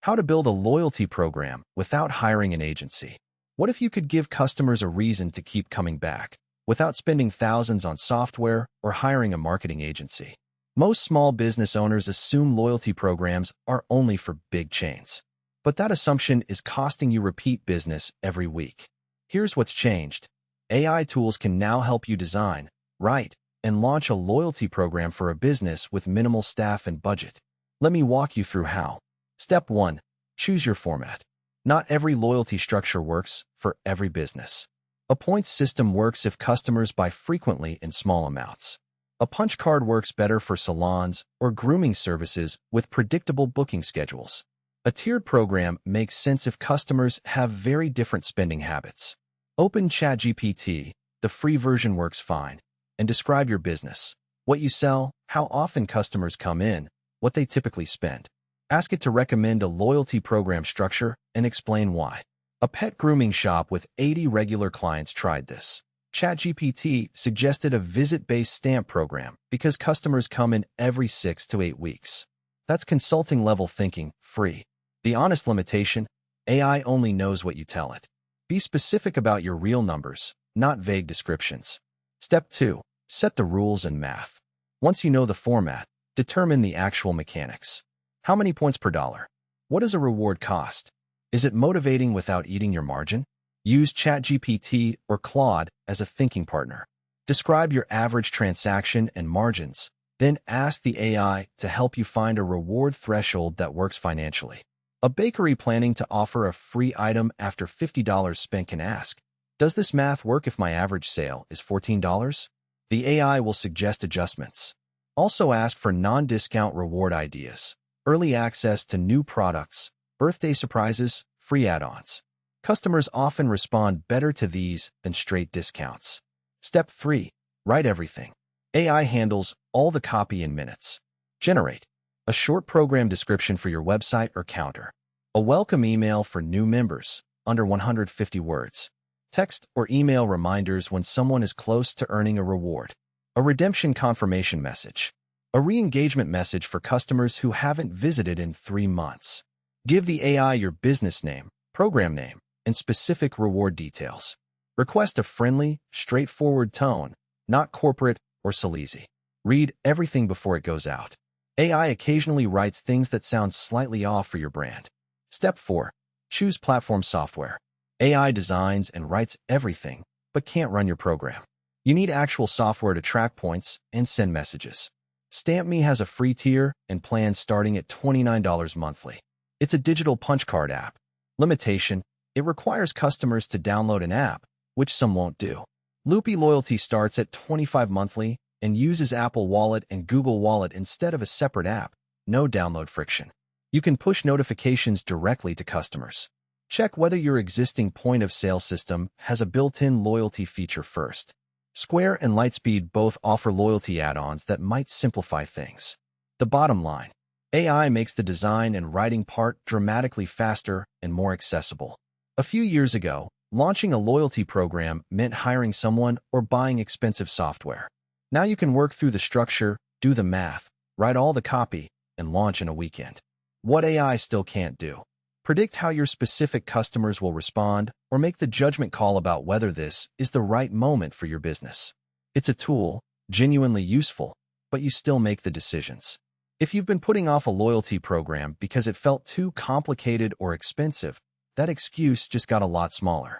How to build a loyalty program without hiring an agency. What if you could give customers a reason to keep coming back without spending thousands on software or hiring a marketing agency? Most small business owners assume loyalty programs are only for big chains. But that assumption is costing you repeat business every week. Here's what's changed. AI tools can now help you design, write, and launch a loyalty program for a business with minimal staff and budget. Let me walk you through how. Step 1. Choose your format. Not every loyalty structure works for every business. A points system works if customers buy frequently in small amounts. A punch card works better for salons or grooming services with predictable booking schedules. A tiered program makes sense if customers have very different spending habits. Open ChatGPT, the free version works fine, and describe your business, what you sell, how often customers come in, what they typically spend. Ask it to recommend a loyalty program structure and explain why. A pet grooming shop with 80 regular clients tried this. ChatGPT suggested a visit-based stamp program because customers come in every 6 to 8 weeks. That's consulting-level thinking, free. The honest limitation, AI only knows what you tell it. Be specific about your real numbers, not vague descriptions. Step 2. Set the rules and math. Once you know the format, determine the actual mechanics. How many points per dollar? What does a reward cost? Is it motivating without eating your margin? Use ChatGPT or Claude as a thinking partner. Describe your average transaction and margins, then ask the AI to help you find a reward threshold that works financially. A bakery planning to offer a free item after $50 spent can ask, does this math work if my average sale is $14? The AI will suggest adjustments. Also ask for non-discount reward ideas, early access to new products, birthday surprises, free add-ons. Customers often respond better to these than straight discounts. Step 3. Write everything. AI handles all the copy in minutes. Generate a short program description for your website or counter. A welcome email for new members, under 150 words. Text or email reminders when someone is close to earning a reward. A redemption confirmation message. A re-engagement message for customers who haven't visited in 3 months. Give the AI your business name, program name, and specific reward details. Request a friendly, straightforward tone, not corporate or sleazy. Read everything before it goes out. AI occasionally writes things that sound slightly off for your brand. Step 4. Choose platform software. AI designs and writes everything, but can't run your program. You need actual software to track points and send messages. StampMe has a free tier and plans starting at $29 monthly. It's a digital punch card app. Limitation, it requires customers to download an app, which some won't do. Loopy Loyalty starts at $25 monthly and uses Apple Wallet and Google Wallet instead of a separate app. No download friction. You can push notifications directly to customers. Check whether your existing point-of-sale system has a built-in loyalty feature first. Square and Lightspeed both offer loyalty add-ons that might simplify things. The bottom line, AI makes the design and writing part dramatically faster and more accessible. A few years ago, launching a loyalty program meant hiring someone or buying expensive software. Now you can work through the structure, do the math, write all the copy, and launch in a weekend. What AI still can't do. Predict how your specific customers will respond or make the judgment call about whether this is the right moment for your business. It's a tool, genuinely useful, but you still make the decisions. If you've been putting off a loyalty program because it felt too complicated or expensive, that excuse just got a lot smaller.